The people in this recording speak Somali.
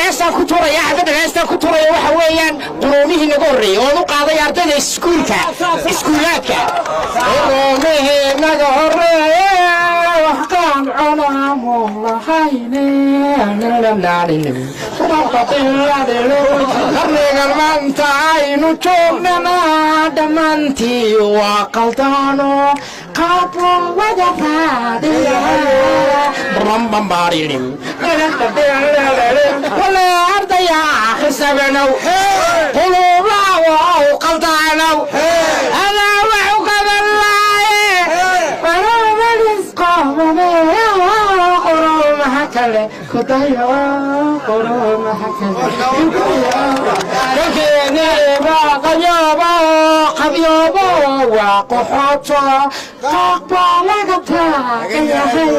heestaan ku tuuraya xabadda heestaan ku tuuraya waxa weeyaan quruumihii naga horreeyey oo u qaaday ardayda iskuulaadka quruumihii naga horreeye wax kaan cunaamu lahayne qarnigan maanta aynu joognana dhammaantii waa qaldaano qaabwada raadiya rambambarinim wala ardaya xisabanow quluubaha waa u qaldaanow ana waxu qabanlaaye quluubalisqoomane quruumaha kale kudayo quruumaha kale qabyoobo waa qoxooto qaaqbaa laga taagayahay